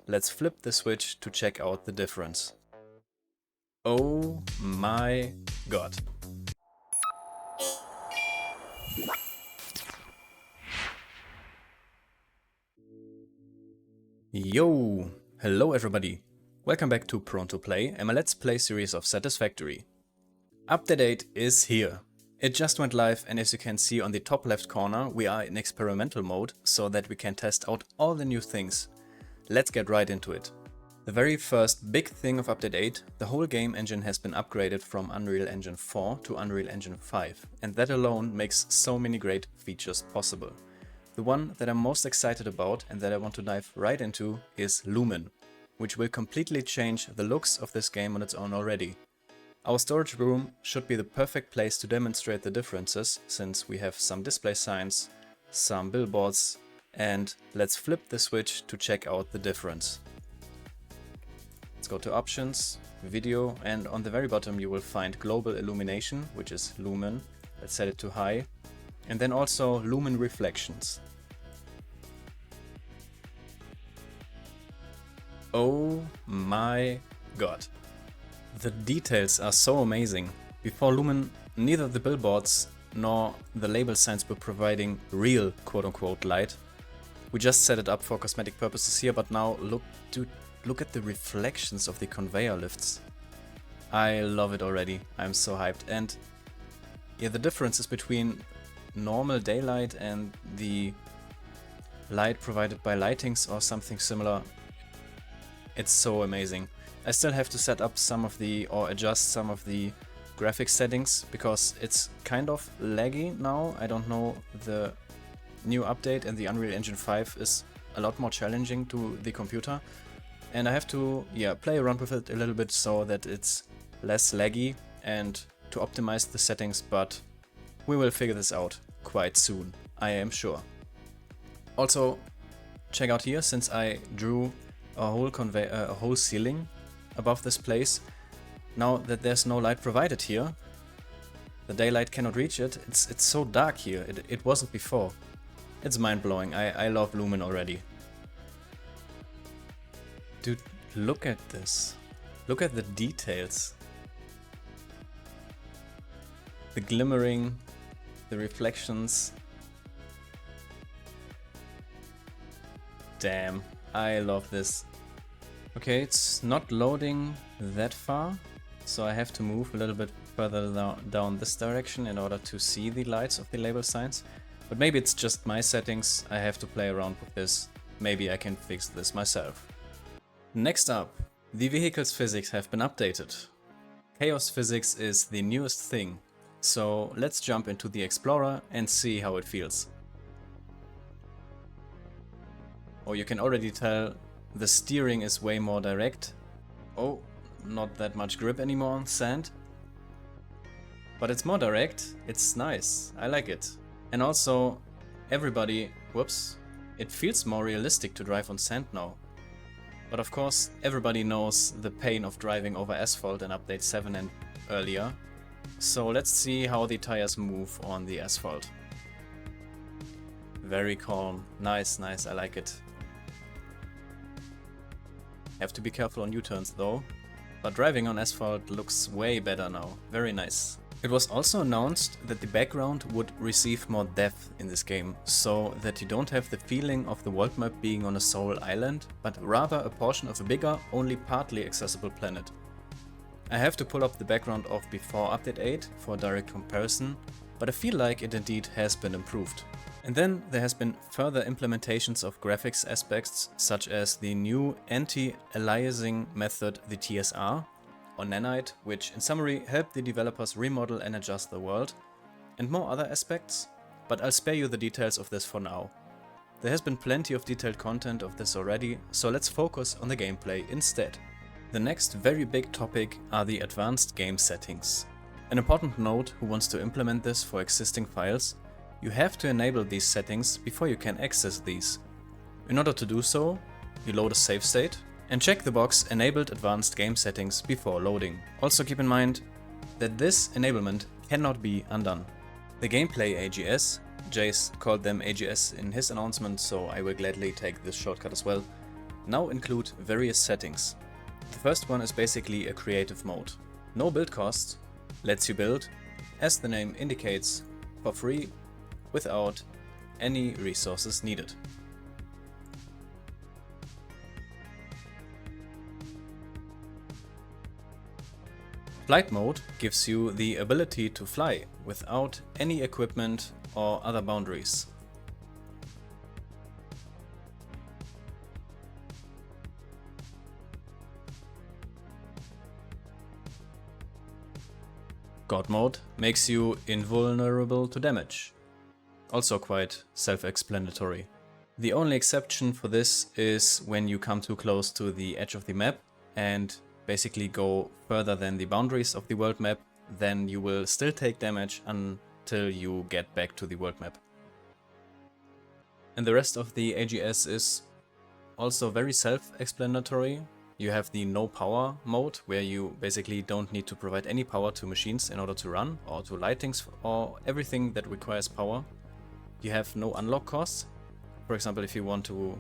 let's flip the switch to check out the difference. Oh my god. Yo! Hello everybody! Welcome back to Pronto Play and my Let's Play series of Satisfactory. Update 8 is here. It just went live, and as you can see on the top left corner, we are in experimental mode so that we can test out all the new things. Let's get right into it. The very first big thing of Update 8, the whole game engine has been upgraded from Unreal Engine 4 to Unreal Engine 5, and that alone makes so many great features possible. The one that I'm most excited about and that I want to dive right into is Lumen, which will completely change the looks of this game on its own already. Our storage room should be the perfect place to demonstrate the differences, since we have some display signs, some billboards, and let's flip the switch to check out the difference. Let's go to Options, Video, and on the very bottom you will find Global Illumination, which is Lumen. Let's set it to High. And then also Lumen Reflections. Oh my god. The details are so amazing. Before Lumen, neither the billboards nor the label signs were providing real quote-unquote light. We just set it up for cosmetic purposes here, but now look at the reflections of the conveyor lifts. I love it already. I'm so hyped. And yeah, the differences between normal daylight and the light provided by lightings or something similar, it's so amazing. I still have to set up some of the, or adjust some of the graphics settings because it's kind of laggy now. I don't know, the new update and the Unreal Engine 5 is a lot more challenging to the computer. And I have to, play around with it a little bit so that it's less laggy and to optimize the settings, but we will figure this out quite soon, I am sure. Also, check out here, since I drew a whole ceiling above this place. Now that there's no light provided here, the daylight cannot reach it. It's so dark here. It wasn't before. It's mind-blowing. I love Lumen already. Dude, look at this. Look at the details. The glimmering, the reflections. Damn, I love this. Okay, it's not loading that far, so I have to move a little bit further down this direction in order to see the lights of the label signs. But maybe it's just my settings, I have to play around with this. Maybe I can fix this myself. Next up, the vehicle's physics have been updated. Chaos physics is the newest thing, so let's jump into the Explorer and see how it feels. Oh, you can already tell the steering is way more direct. Oh, not that much grip anymore on sand. But it's more direct, it's nice, I like it. And also, it feels more realistic to drive on sand now. But of course, everybody knows the pain of driving over asphalt in Update 7 and earlier. So let's see how the tires move on the asphalt. Very calm, nice, I like it. Have to be careful on U-turns though, but driving on asphalt looks way better now, very nice. It was also announced that the background would receive more depth in this game, so that you don't have the feeling of the world map being on a sole island, but rather a portion of a bigger, only partly accessible planet. I have to pull up the background of before Update 8 for a direct comparison, but I feel like it indeed has been improved. And then there has been further implementations of graphics aspects, such as the new anti-aliasing method, the TSR, or Nanite, which in summary helped the developers remodel and adjust the world, and more other aspects, but I'll spare you the details of this for now. There has been plenty of detailed content of this already, so let's focus on the gameplay instead. The next very big topic are the advanced game settings. An important note who wants to implement this for existing files: you have to enable these settings before you can access these. In order to do so, you load a save state and check the box Enabled Advanced Game Settings before loading. Also keep in mind that this enablement cannot be undone. The gameplay AGS, Jace called them AGS in his announcement, so I will gladly take this shortcut as well, now include various settings. The first one is basically a creative mode. No build cost, lets you build, as the name indicates, for free, without any resources needed. Flight mode gives you the ability to fly without any equipment or other boundaries. God mode makes you invulnerable to damage. Also quite self-explanatory. The only exception for this is when you come too close to the edge of the map and basically go further than the boundaries of the world map, then you will still take damage until you get back to the world map. And the rest of the AGS is also very self-explanatory. You have the no power mode, where you basically don't need to provide any power to machines in order to run, or to lightings, or everything that requires power. You have no unlock costs. For example, if you want to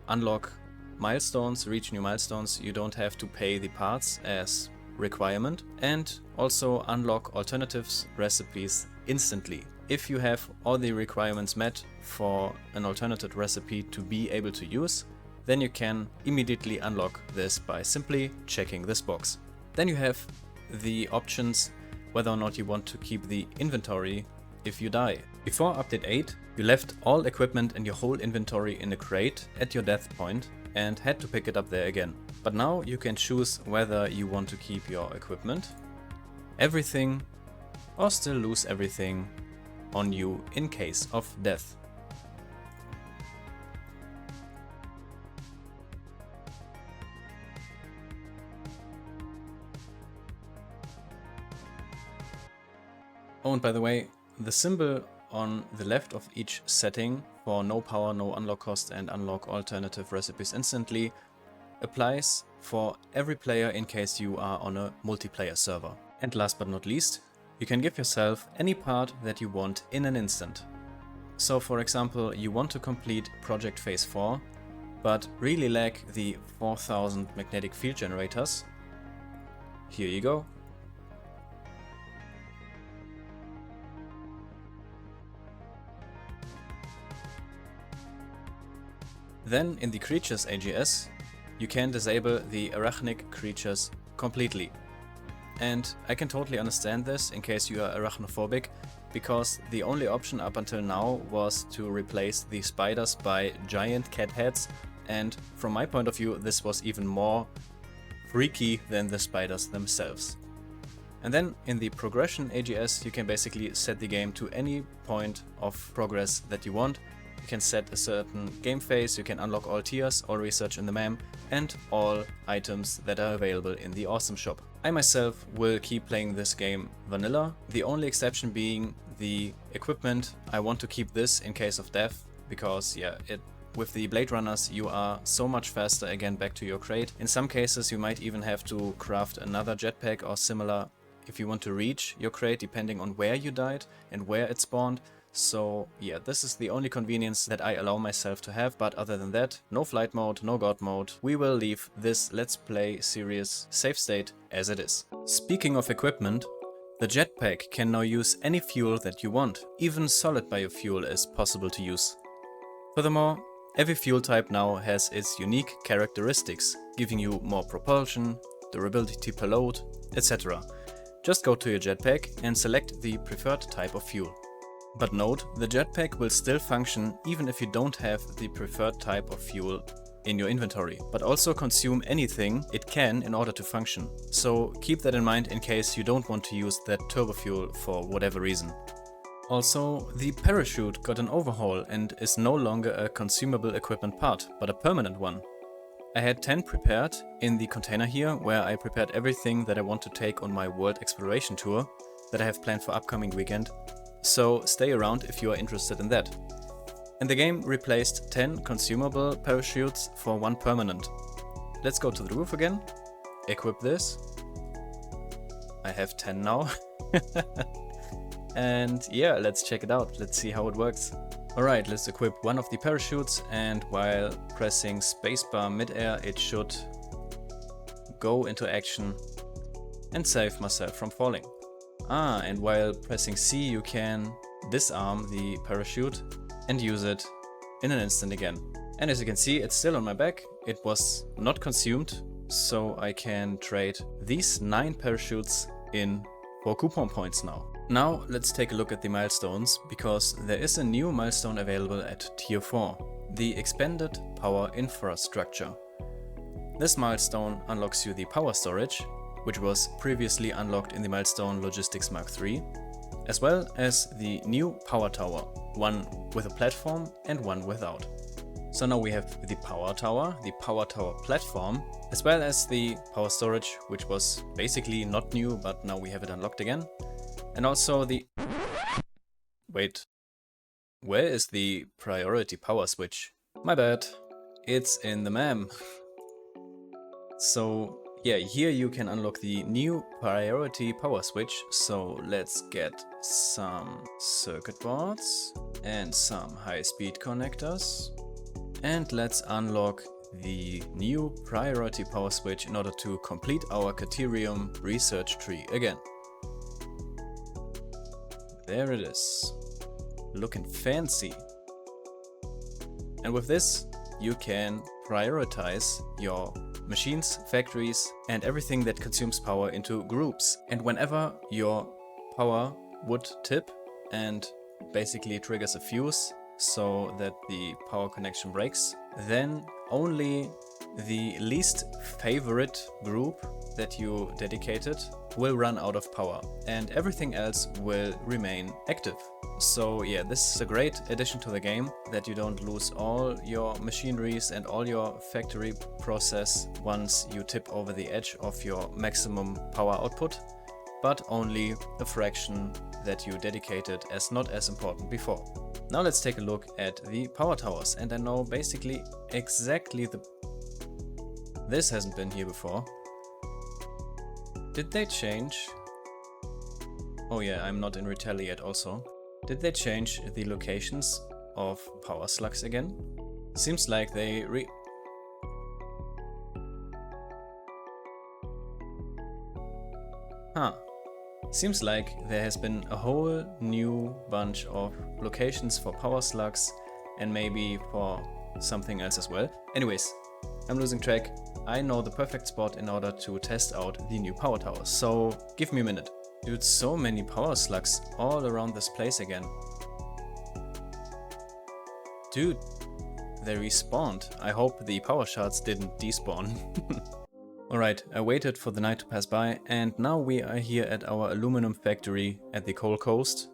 unlock milestones, reach new milestones, you don't have to pay the parts as requirement, and also unlock alternatives recipes instantly. If you have all the requirements met for an alternative recipe to be able to use, then you can immediately unlock this by simply checking this box. Then you have the options whether or not you want to keep the inventory if you die. Before update 8, you left all equipment and your whole inventory in a crate at your death point and had to pick it up there again. But now you can choose whether you want to keep your equipment, everything, or still lose everything on you in case of death. Oh, and by the way, the symbol on the left of each setting for no power, no unlock cost and unlock alternative recipes instantly applies for every player in case you are on a multiplayer server. And last but not least, you can give yourself any part that you want in an instant. So for example, you want to complete Project Phase 4, but really lack the 4000 magnetic field generators. Here you go. Then in the creatures AGS, you can disable the arachnic creatures completely. And I can totally understand this in case you are arachnophobic, because the only option up until now was to replace the spiders by giant cat heads, and from my point of view this was even more freaky than the spiders themselves. And then in the progression AGS you can basically set the game to any point of progress that you want. You can set a certain game phase, you can unlock all tiers, all research in the MAM, and all items that are available in the Awesome Shop. I myself will keep playing this game vanilla, the only exception being the equipment. I want to keep this in case of death, because yeah, with the Blade Runners you are so much faster again back to your crate. In some cases you might even have to craft another jetpack or similar if you want to reach your crate, depending on where you died and where it spawned. So yeah, this is the only convenience that I allow myself to have, but other than that, no flight mode, no god mode. We will leave this Let's Play series safe state as it is. Speaking of equipment, the jetpack can now use any fuel that you want. Even solid biofuel is possible to use. Furthermore, every fuel type now has its unique characteristics, giving you more propulsion, durability per load, etc. Just go to your jetpack and select the preferred type of fuel. But note, the jetpack will still function even if you don't have the preferred type of fuel in your inventory, but also consume anything it can in order to function. So keep that in mind in case you don't want to use that turbo fuel for whatever reason. Also, the parachute got an overhaul and is no longer a consumable equipment part, but a permanent one. I had 10 prepared in the container here, where I prepared everything that I want to take on my world exploration tour that I have planned for upcoming weekend. So stay around if you are interested in that. And the game replaced 10 consumable parachutes for 1 permanent. Let's go to the roof again, equip this. I have 10 now. And yeah, let's check it out. Let's see how it works. Alright, let's equip one of the parachutes, and while pressing spacebar mid-air it should go into action and save myself from falling. And while pressing C you can disarm the parachute and use it in an instant again. And as you can see, it's still on my back, it was not consumed, so I can trade these 9 parachutes in for coupon points now. Now let's take a look at the milestones, because there is a new milestone available at tier 4, the expanded power infrastructure. This milestone unlocks you the power storage, which was previously unlocked in the milestone Logistics Mark III, as well as the new power tower, one with a platform and one without. So now we have the power tower platform, as well as the power storage, which was basically not new, but now we have it unlocked again. And also the... Wait, where is the priority power switch? My bad, it's in the MAM. So yeah, here you can unlock the new priority power switch. So let's get some circuit boards and some high-speed connectors. And let's unlock the new priority power switch in order to complete our Caterium research tree again. There it is, looking fancy. And with this you can prioritize your machines, factories and everything that consumes power into groups. And whenever your power would tip and basically triggers a fuse so that the power connection breaks, then only the least favorite group that you dedicated will run out of power and everything else will remain active. So yeah, this is a great addition to the game, that you don't lose all your machineries and all your factory process once you tip over the edge of your maximum power output, but only a fraction that you dedicated as not as important before. Now let's take a look at the power towers, and I know basically exactly this hasn't been here before. Did they change? Oh yeah, I'm not in Retaliate also. Did they change the locations of power slugs again? Seems like they Seems like there has been a whole new bunch of locations for power slugs and maybe for something else as well. Anyways, I'm losing track. I know the perfect spot in order to test out the new power towers, so give me a minute. Dude, so many power slugs all around this place again. Dude, they respawned. I hope the power shards didn't despawn. Alright, I waited for the night to pass by, and now we are here at our aluminum factory at the Coal Coast.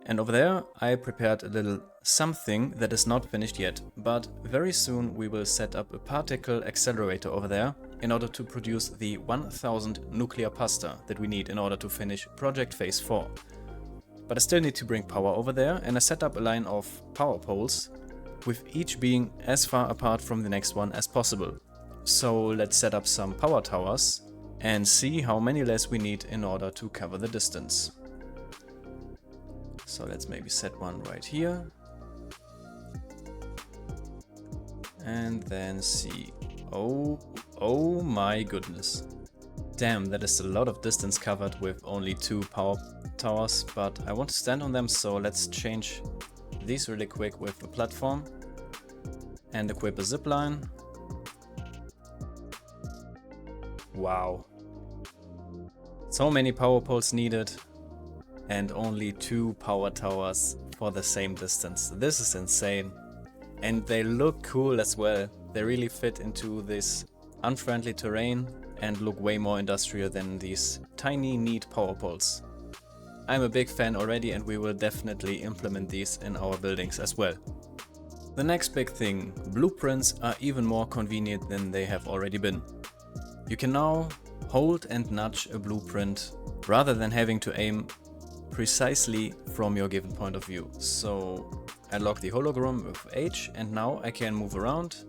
And over there I prepared a little something that is not finished yet, but very soon we will set up a particle accelerator over there in order to produce the 1000 nuclear pasta that we need in order to finish project phase 4. But I still need to bring power over there, and I set up a line of power poles, with each being as far apart from the next one as possible. So let's set up some power towers and see how many less we need in order to cover the distance. So let's maybe set one right here. And then see. Oh my goodness. Damn, that is a lot of distance covered with only 2 power towers, but I want to stand on them, so let's change these really quick with a platform and equip a zipline. Wow. So many power poles needed and only 2 power towers for the same distance. This is insane. And they look cool as well. They really fit into this unfriendly terrain and look way more industrial than these tiny neat power poles. I'm a big fan already, and we will definitely implement these in our buildings as well. The next big thing, blueprints are even more convenient than they have already been. You can now hold and nudge a blueprint rather than having to aim precisely from your given point of view. So I lock the hologram with H, and now I can move around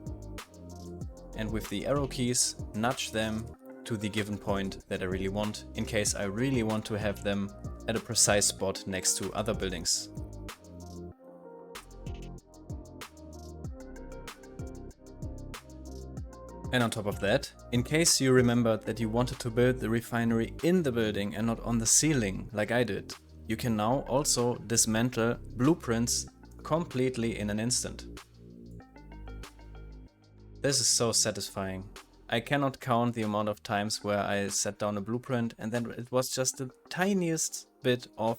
and with the arrow keys nudge them to the given point that I really want, in case I really want to have them at a precise spot next to other buildings. And on top of that, in case you remembered that you wanted to build the refinery in the building and not on the ceiling like I did, you can now also dismantle blueprints completely in an instant. This is so satisfying. I cannot count the amount of times where I set down a blueprint and then it was just the tiniest bit off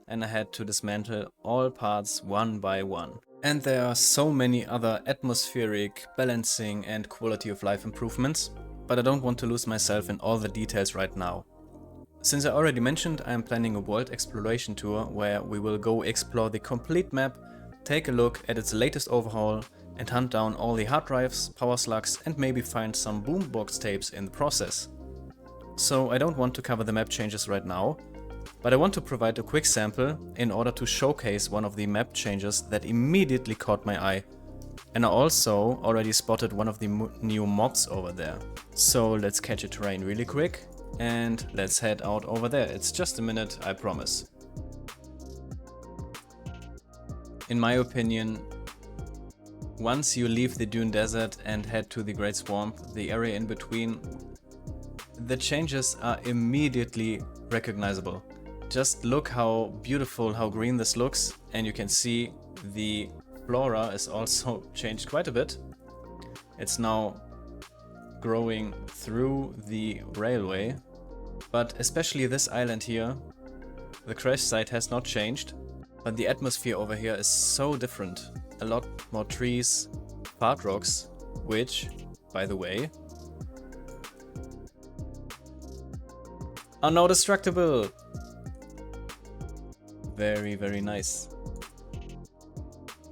and I had to dismantle all parts one by one. And there are so many other atmospheric, balancing and quality of life improvements, but I don't want to lose myself in all the details right now. Since I already mentioned, I am planning a world exploration tour where we will go explore the complete map, take a look at its latest overhaul and hunt down all the hard drives, power slugs and maybe find some boombox tapes in the process. So I don't want to cover the map changes right now, but I want to provide a quick sample in order to showcase one of the map changes that immediately caught my eye. And I also already spotted one of the new mobs over there. So let's catch a train really quick and let's head out over there. It's just a minute, I promise. In my opinion, once you leave the Dune Desert and head to the Great Swamp, the area in between, the changes are immediately recognizable. Just look how beautiful, how green this looks, and you can see the flora is also changed quite a bit. It's now growing through the railway, but especially this island here, the crash site has not changed, but the atmosphere over here is so different. A lot more trees, fart rocks, which, by the way, are now destructible. Very, very nice.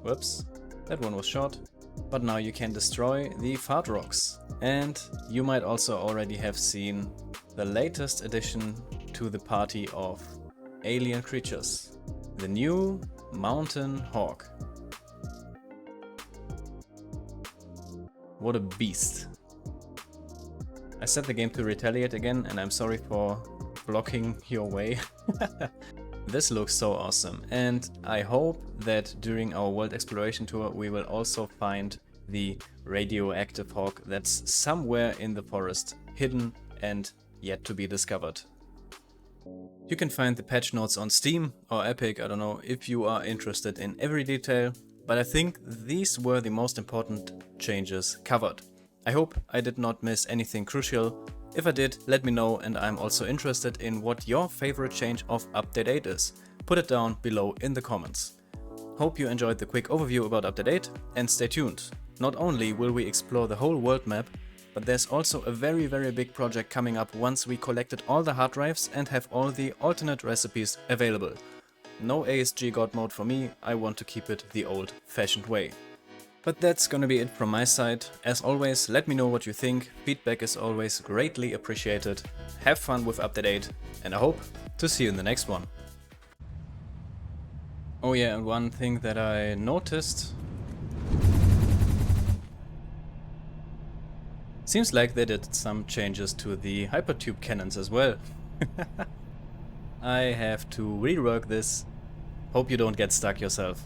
Whoops, that one was short. But now you can destroy the fart rocks. And you might also already have seen the latest addition to the party of alien creatures. The new mountain hawk. What a beast. I set the game to retaliate again and I'm sorry for blocking your way. This looks so awesome and I hope that during our world exploration tour we will also find the radioactive hawk that's somewhere in the forest, hidden and yet to be discovered. You can find the patch notes on Steam or Epic, I don't know if you are interested in every detail, but I think these were the most important changes covered. I hope I did not miss anything crucial. If I did, let me know, and I'm also interested in what your favorite change of Update 8 is. Put it down below in the comments. Hope you enjoyed the quick overview about Update 8 and stay tuned. Not only will we explore the whole world map, but there's also a very big project coming up once we collected all the hard drives and have all the alternate recipes available. No ASG God mode for me, I want to keep it the old-fashioned way. But that's gonna be it from my side. As always, let me know what you think. Feedback is always greatly appreciated. Have fun with Update 8 and I hope to see you in the next one. Oh yeah, and one thing that I noticed. Seems like they did some changes to the hypertube cannons as well. I have to rework this. Hope you don't get stuck yourself.